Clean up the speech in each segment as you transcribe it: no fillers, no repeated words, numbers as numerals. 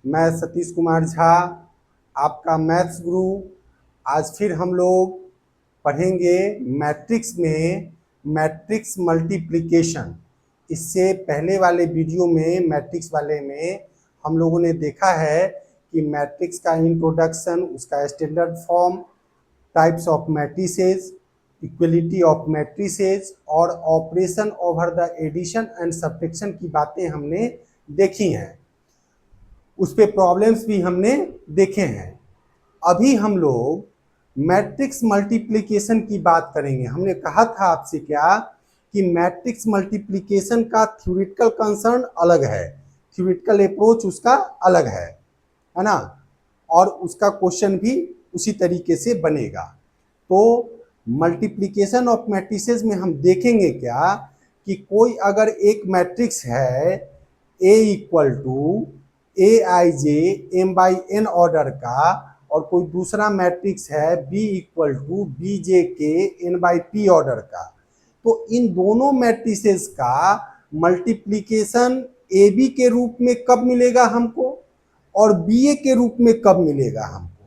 मैं सतीश कुमार झा, आपका मैथ्स गुरु। आज फिर हम लोग पढ़ेंगे मैट्रिक्स में मैट्रिक्स मल्टीप्लिकेशन। इससे पहले वाले वीडियो में मैट्रिक्स वाले में हम लोगों ने देखा है कि मैट्रिक्स का इंट्रोडक्शन, उसका standard form, types of matrices, equality of matrices और operation over the addition and subtraction की बातें हमने देखी हैं। उस पे प्रॉब्लम्स भी हमने देखे हैं। अभी हम लोग मैट्रिक्स मल्टीप्लिकेशन की बात करेंगे। हमने कहा था आपसे क्या कि मैट्रिक्स मल्टीप्लिकेशन का थ्योरेटिकल कंसर्न अलग है, थ्योरेटिकल अप्रोच उसका अलग है ना, और उसका क्वेश्चन भी उसी तरीके से बनेगा। तो मल्टीप्लिकेशन ऑफ मैट्रिसेस में हम देखेंगे क्या कि कोई अगर एक मैट्रिक्स है A equal to A I J M by N order का, और कोई दूसरा मैट्रिक्स है B equal to B J के एन बाई पी ऑर्डर का, तो इन दोनों मैट्रिसेस का मल्टीप्लिकेशन ए बी के रूप में कब मिलेगा हमको और बी ए के रूप में कब मिलेगा हमको।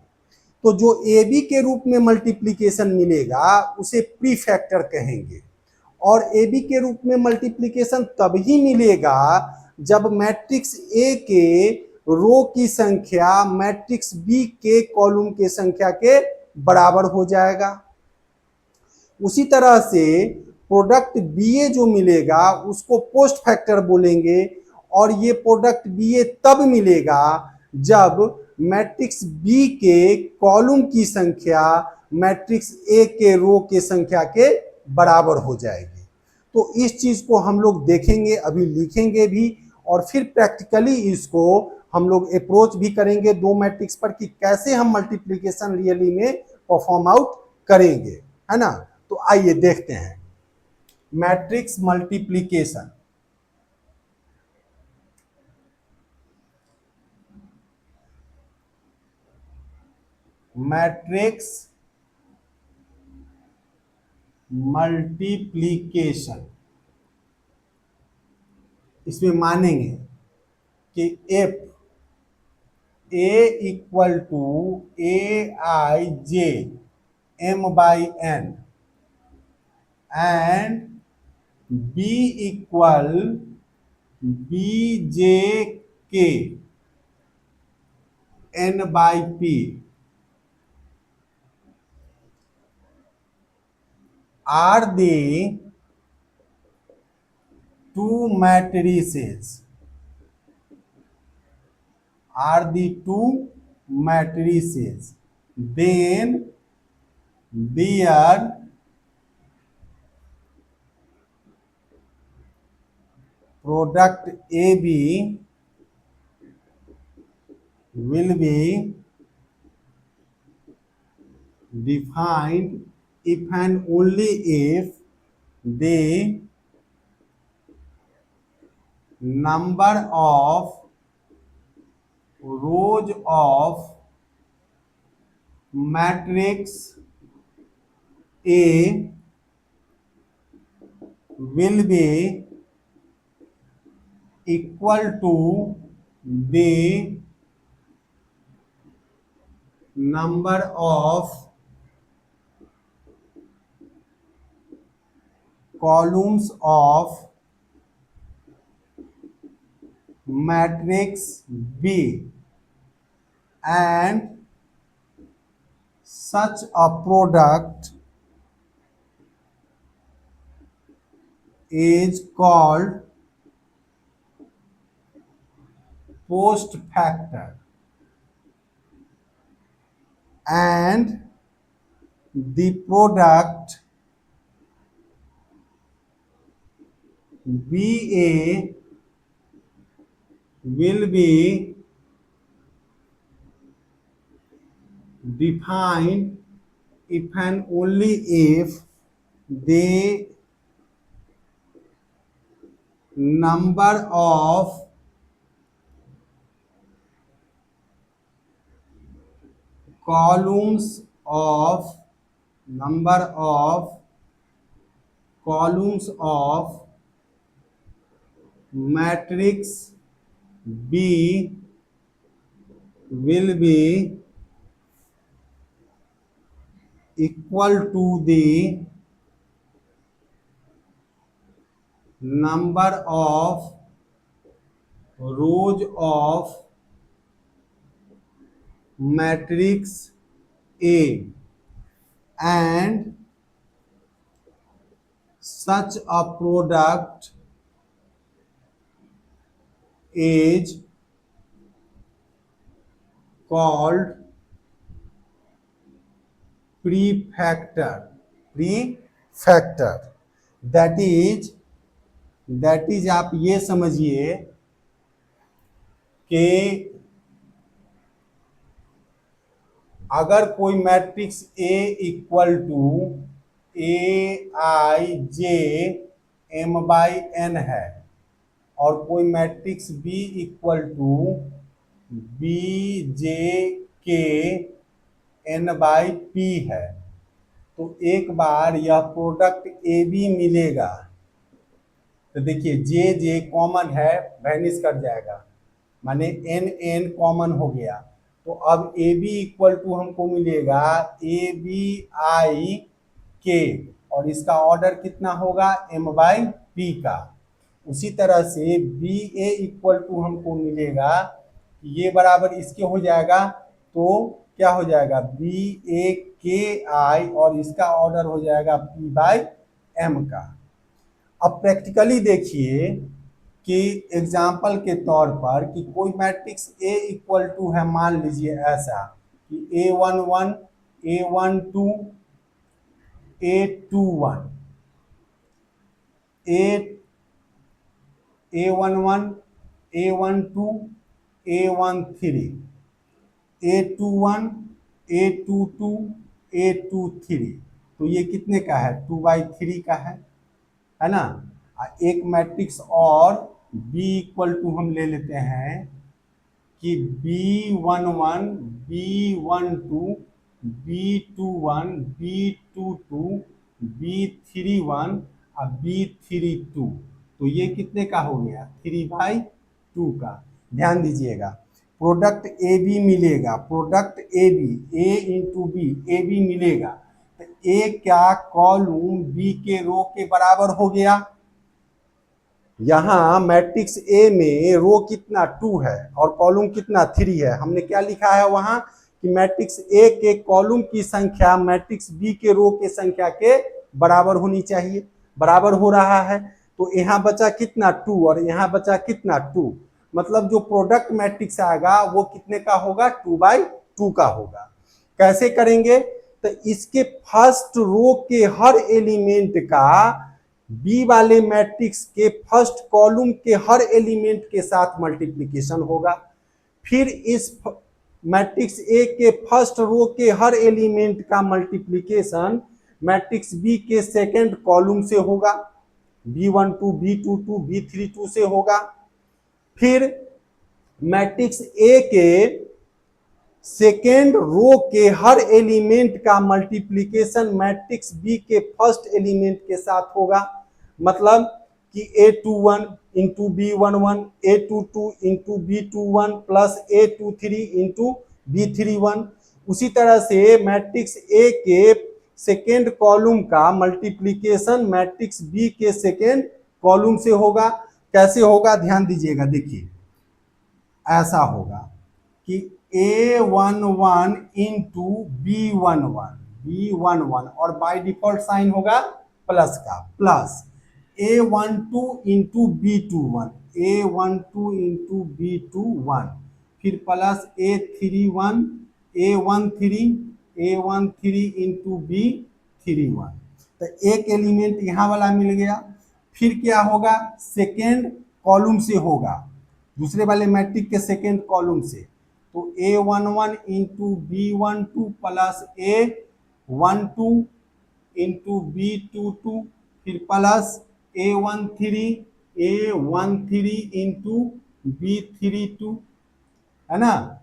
तो जो ए बी के रूप में मल्टीप्लिकेशन मिलेगा उसे प्री फैक्टर कहेंगे, और ए बी के रूप में मल्टीप्लिकेशन तभी मिलेगा जब मैट्रिक्स ए के रो की संख्या मैट्रिक्स बी के कॉलम के संख्या के बराबर हो जाएगा। उसी तरह से प्रोडक्ट बी ए जो मिलेगा उसको पोस्ट फैक्टर बोलेंगे, और ये प्रोडक्ट बी ए तब मिलेगा जब मैट्रिक्स बी के कॉलम की संख्या मैट्रिक्स ए के रो के संख्या के बराबर हो जाएगी। तो इस चीज को हम लोग देखेंगे, अभी लिखेंगे भी, और फिर प्रैक्टिकली इसको हम लोग अप्रोच भी करेंगे दो मैट्रिक्स पर कि कैसे हम मल्टीप्लिकेशन रियली में परफॉर्म आउट करेंगे, है ना। तो आइए देखते हैं मैट्रिक्स मल्टीप्लिकेशन। मैट्रिक्स मल्टीप्लिकेशन इसमें मानेंगे कि if A equal to A I J M by N and B equal B जे के N by P are the two matrices, then their product AB will be defined if and only if the number of rows of matrix A will be equal to the number of columns of matrix B, and such a product is called post factor, and the product BA will be defined if and only if the number of columns of matrix B will be equal to the number of rows of matrix A, and such a product is called prefactor. Prefactor, that is आप ये समझिए कि अगर कोई matrix A equal to A I J M by n है और कोई matrix B equal to B J के एन बाई पी है, तो एक बार यह प्रोडक्ट ए बी मिलेगा। तो देखिए जे जे कॉमन है, वैनिश कर जाएगा, माने एन एन कॉमन हो गया। तो अब ए बी इक्वल टू हमको मिलेगा ए बी आई के, और इसका ऑर्डर कितना होगा एम बाई पी का। उसी तरह से बी ए इक्वल टू हमको मिलेगा, ये बराबर इसके हो जाएगा, तो क्या हो जाएगा बी ए के आई, और इसका ऑर्डर हो जाएगा पी बाई एम का। अब प्रैक्टिकली देखिए कि एग्जाम्पल के तौर पर कि कोई मैट्रिक्स ए इक्वल टू है, मान लीजिए ऐसा कि A11 A12 A21 A11 A12 A13 A21 A22 A23, तो ये कितने का है 2/3 का है ना। एक मैट्रिक्स और B इक्वल टू हम ले लेते हैं कि B11 B12 B21 B22 B31 और B32, तो ये कितने का हो गया 3/2 का। ध्यान दीजिएगा प्रोडक्ट ए बी मिलेगा, product A B A into B A B मिलेगा, तो ए क्या कॉलम बी के रो के बराबर हो गया। यहां मैट्रिक्स ए में रो कितना 2 है और कॉलम कितना 3 है। हमने क्या लिखा है वहां कि मैट्रिक्स ए के कॉलम की संख्या मैट्रिक्स बी के रो के संख्या के बराबर होनी चाहिए, बराबर हो रहा है। तो यहाँ बचा कितना 2 और यहाँ बचा कितना 2, मतलब जो प्रोडक्ट मैट्रिक्स आएगा वो कितने का होगा 2/2 का होगा। कैसे करेंगे, तो इसके फर्स्ट रो के हर एलिमेंट का बी वाले मैट्रिक्स के फर्स्ट कॉलम के हर एलिमेंट के साथ मल्टीप्लिकेशन होगा। फिर इस मैट्रिक्स ए के फर्स्ट रो के हर एलिमेंट का मल्टीप्लिकेशन मैट्रिक्स बी के सेकंड कॉलम से होगा, B12 B22 B32 से होगा। फिर मैट्रिक्स ए के सेकेंड रो के हर एलिमेंट का मल्टीप्लिकेशन मैट्रिक्स बी के फर्स्ट एलिमेंट के साथ होगा, मतलब कि A21 into B11 A22 into B21 plus A23 into B31। उसी तरह से मैट्रिक्स ए के सेकेंड कॉलम का मल्टीप्लिकेशन मैट्रिक्स बी के सेकेंड कॉलम से होगा। कैसे होगा ध्यान दीजिएगा, देखिए ऐसा होगा कि A11 इंटू B11 और बाय डिफॉल्ट साइन होगा प्लस का, plus A12 into B21 A12 into B21, फिर plus A13 A13 into B31। तो एक एलिमेंट यहाँ वाला मिल गया। फिर क्या होगा सेकेंड कॉलम से होगा, दूसरे वाले मैट्रिक्स के सेकेंड कॉलम से, तो A11 into B12 plus A12 into B22, फिर प्लस A13 इंटू B32, है ना।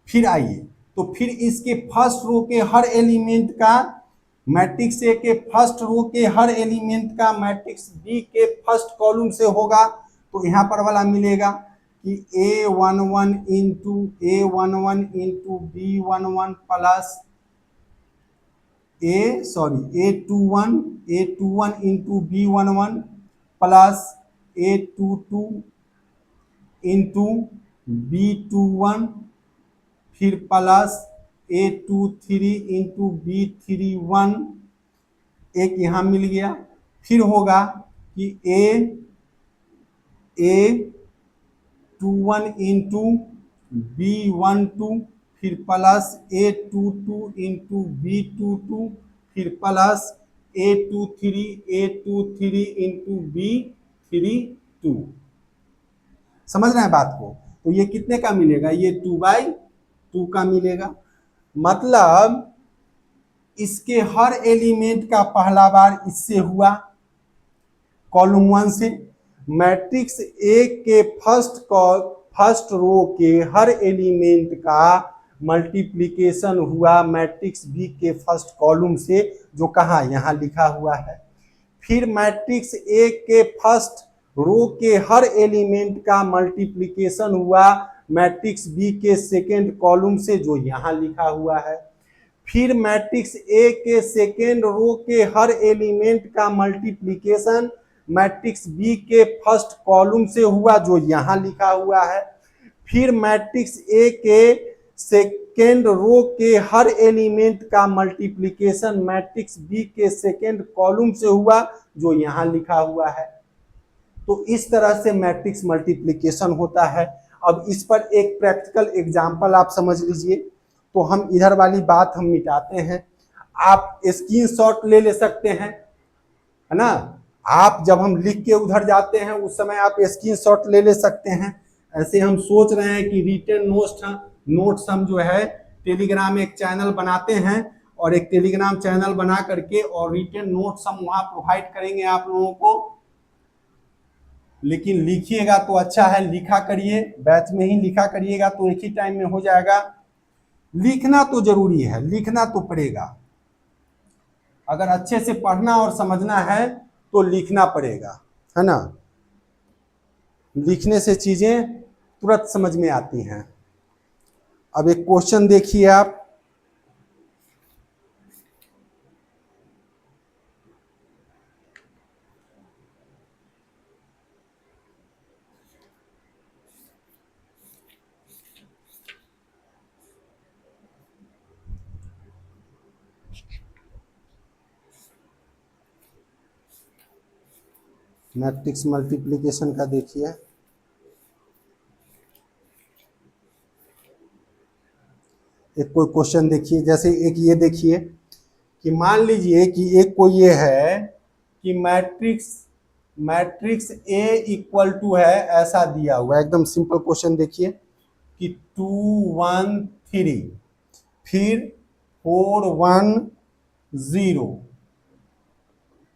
फिर आइए, तो फिर इसके फर्स्ट रो के हर एलिमेंट का मैट्रिक्स ए के फर्स्ट रो के हर एलिमेंट का मैट्रिक्स बी के फर्स्ट कॉलम से होगा, तो यहाँ पर वाला मिलेगा कि A11 into B11 plus A21 into B11 plus A22 into B21 फिर प्लस A23 इंटू B31 एक यहाँ मिल गया। फिर होगा कि A21 इंटू B12 फिर प्लस A22 इंटू B22 फिर प्लस A23 इंटू B32। समझ रहे हैं बात को? तो ये कितने का मिलेगा? ये 2/2 का मिलेगा। मतलब इसके हर एलिमेंट का पहला बार इससे हुआ कॉलम 1 से, मैट्रिक्स ए के फर्स्ट रो के हर एलिमेंट का मल्टीप्लिकेशन हुआ मैट्रिक्स बी के फर्स्ट कॉलम से, जो कहाँ यहाँ लिखा हुआ है। फिर मैट्रिक्स ए के फर्स्ट रो के हर एलिमेंट का मल्टीप्लिकेशन हुआ मैट्रिक्स बी के सेकेंड कॉलम से, जो यहाँ लिखा हुआ है। फिर मैट्रिक्स ए के सेकेंड रो के हर एलिमेंट का मल्टीप्लिकेशन मैट्रिक्स बी के फर्स्ट कॉलम से हुआ, जो यहाँ लिखा हुआ है। फिर मैट्रिक्स ए के सेकेंड रो के हर एलिमेंट का मल्टीप्लिकेशन मैट्रिक्स बी के सेकेंड कॉलम से हुआ, जो यहाँ लिखा हुआ है। तो इस तरह से मैट्रिक्स मल्टीप्लिकेशन होता है। अब इस पर एक प्रैक्टिकल एग्जांपल आप समझ लीजिए। तो हम इधर वाली बात हम मिटाते हैं। आप स्क्रीनशॉट ले सकते हैं, है ना। आप जब हम लिख के उधर जाते हैं उस समय आप स्क्रीनशॉट ले सकते हैं। ऐसे हम सोच रहे हैं कि रिटन नोट्स हम जो है टेलीग्राम एक चैनल बनाते हैं और एक टेलीग्राम चैनल बना करके और रिटन नोट्स हम वहां प्रोवाइड करेंगे आप लोगों को। लेकिन लिखिएगा तो अच्छा है, लिखा करिए, बैच में ही लिखा करिएगा तो एक ही टाइम में हो जाएगा। लिखना तो जरूरी है, लिखना तो पड़ेगा। अगर अच्छे से पढ़ना और समझना है तो लिखना पड़ेगा, है ना। लिखने से चीजें तुरंत समझ में आती हैं। अब एक क्वेश्चन देखिए आप। मैट्रिक्स मल्टीप्लिकेशन का देखिए। एक कोई क्वेश्चन देखिए, जैसे एक ये देखिए कि मान लीजिए कि एक कोई ये है कि मैट्रिक्स ए इक्वल टू है, ऐसा दिया हुआ है। एकदम सिंपल क्वेश्चन देखिए कि 2 1 3 फिर 4 1 0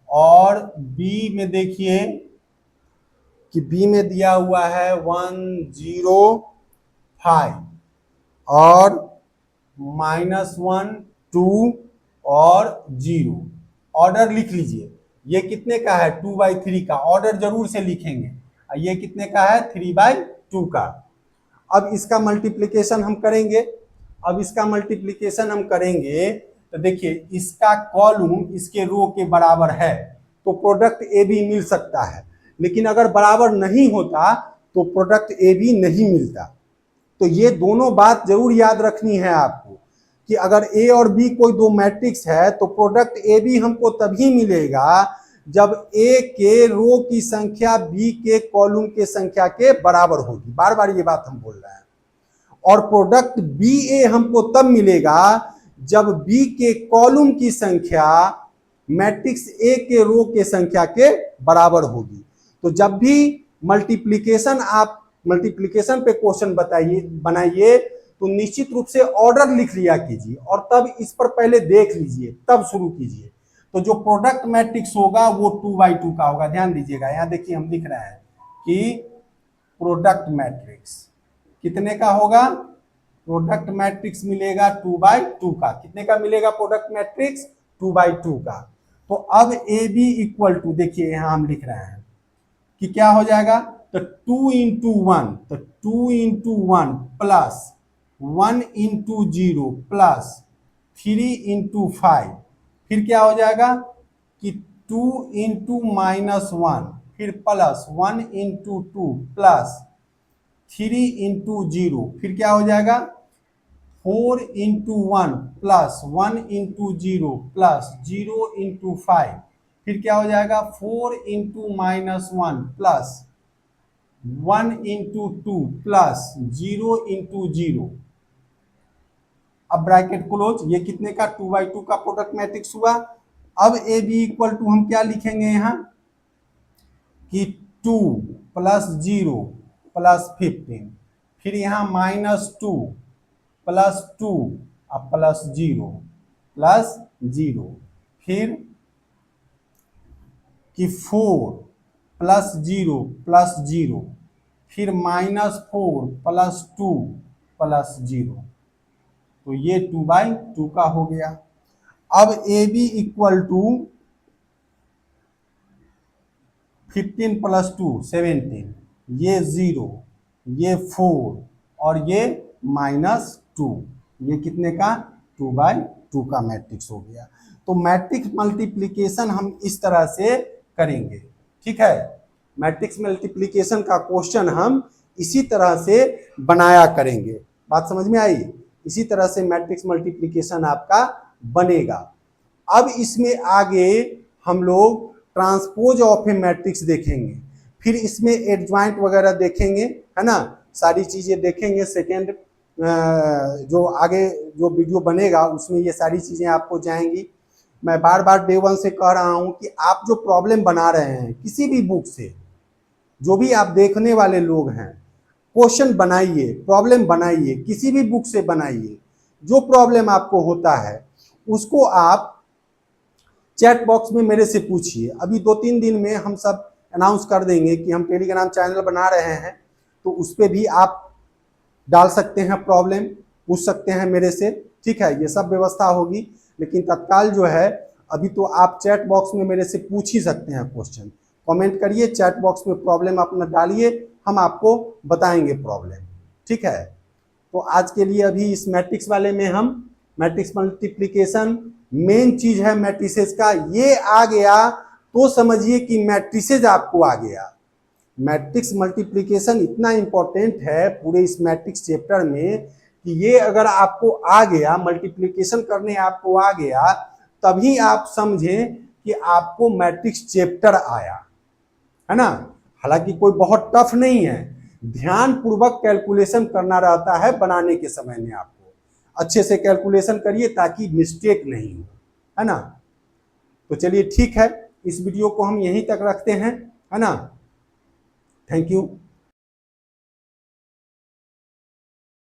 और बी में देखिए कि बी में दिया हुआ है 1 0 5 और -1 2 और 0। ऑर्डर लिख लीजिए। ये कितने का है? 2/3 का। ऑर्डर जरूर से लिखेंगे। ये कितने का है? 3/2 का। अब इसका मल्टीप्लिकेशन हम करेंगे। तो देखिए इसका कॉलम इसके रो के बराबर है तो प्रोडक्ट ए बी मिल सकता है, लेकिन अगर बराबर नहीं होता तो प्रोडक्ट ए बी नहीं मिलता। तो ये दोनों बात जरूर याद रखनी है आपको कि अगर ए और बी कोई दो मैट्रिक्स है तो प्रोडक्ट ए बी हमको तभी मिलेगा जब ए के रो की संख्या बी के कॉलम के संख्या के बराबर होगी। बार बार ये बात हम बोल रहे हैं। और प्रोडक्ट बी ए हमको तब मिलेगा जब बी के कॉलम की संख्या मैट्रिक्स ए के रो के संख्या के बराबर होगी। तो जब भी मल्टीप्लिकेशन पे क्वेश्चन बनाइए तो निश्चित रूप से ऑर्डर लिख लिया कीजिए और तब इस पर पहले देख लीजिए, तब शुरू कीजिए। तो जो प्रोडक्ट मैट्रिक्स होगा वो 2/2 का होगा। ध्यान दीजिएगा, यहाँ देखिए हम लिख रहे हैं कि प्रोडक्ट मैट्रिक्स कितने का होगा? प्रोडक्ट मैट्रिक्स मिलेगा 2/2 का। कितने का मिलेगा प्रोडक्ट मैट्रिक्स? 2/2 का। तो अब ए बी इक्वल टू, देखिए यहां हम लिख रहे हैं कि क्या हो जाएगा तो 2 इंटू 1, तो 2 into 1 plus 1 into 0 plus 3 into 5, फिर क्या हो जाएगा कि 2 इंटू -1, फिर प्लस 1 इंटू 2 प्लस 3 इंटू 0, फिर क्या हो जाएगा 4 into 1 plus 1 into 0 plus 0 into 5, फिर क्या हो जाएगा 4 into -1 plus 1 into 2 plus 0 into 0। अब ब्रैकेट क्लोज, ये कितने का 2/2 का प्रोडक्ट मैट्रिक्स हुआ। अब ए बी इक्वल टू हम क्या लिखेंगे यहां कि 2 प्लस 0 प्लस 15, फिर यहां -2 प्लस 2 और प्लस 0 प्लस 0, फिर कि 4 प्लस 0 प्लस 0, फिर -4 प्लस 2 प्लस 0, तो ये 2/2 का हो गया। अब A B equal to 15 plus 2 17, ये 0, ये 4 और ये -2, ये कितने का 2/2 का मैट्रिक्स हो गया। तो मैट्रिक्स मल्टीप्लिकेशन हम इस तरह से करेंगे, ठीक है। मैट्रिक्स मल्टीप्लिकेशन का क्वेश्चन हम इसी तरह से बनाया करेंगे, बात समझ में आई। इसी तरह से मैट्रिक्स मल्टीप्लिकेशन आपका बनेगा। अब इसमें आगे हम लोग ट्रांसपोज ऑफ ए मैट्रिक्स देखेंगे, फिर इसमें एडजॉइंट वगैरह देखेंगे, है ना, सारी चीजें देखेंगे। सेकेंड जो आगे जो वीडियो बनेगा उसमें ये सारी चीजें आपको जाएंगी। मैं बार बार डे 1 से कह रहा हूं कि आप जो प्रॉब्लम बना रहे हैं किसी भी बुक से, जो भी आप देखने वाले लोग हैं, क्वेश्चन बनाइए, प्रॉब्लम बनाइए, किसी भी बुक से बनाइए। जो प्रॉब्लम आपको होता है उसको आप चैट बॉक्स में मेरे से पूछिए। अभी 2-3 दिन में हम सब अनाउंस कर देंगे कि हम टेलीग्राम चैनल बना रहे हैं, तो उस पर भी आप डाल सकते हैं, प्रॉब्लम पूछ सकते हैं मेरे से, ठीक है। ये सब व्यवस्था होगी, लेकिन तत्काल जो है अभी तो आप चैट बॉक्स में मेरे से पूछ ही सकते हैं क्वेश्चन। कमेंट करिए, चैट बॉक्स में प्रॉब्लम अपना डालिए, हम आपको बताएंगे प्रॉब्लम, ठीक है। तो आज के लिए अभी इस मैट्रिक्स वाले में हम मैट्रिक्स मल्टीप्लिकेशन मेन चीज है मैट्रिसेस का, ये आ गया तो समझिए कि मैट्रिसेस आपको आ गया। मैट्रिक्स मल्टीप्लिकेशन इतना इंपॉर्टेंट है पूरे इस मैट्रिक्स चैप्टर में कि ये अगर आपको आ गया, मल्टीप्लिकेशन करने आपको आ गया, तभी आप समझें कि आपको मैट्रिक्स चैप्टर आया, है ना। हालांकि कोई बहुत टफ नहीं है, ध्यान पूर्वक कैलकुलेशन करना रहता है बनाने के समय में। आपको अच्छे से कैलकुलेशन करिए ताकि मिस्टेक नहीं हो, है ना। तो चलिए ठीक है, इस वीडियो को हम यहीं तक रखते हैं, है ना। Thank you.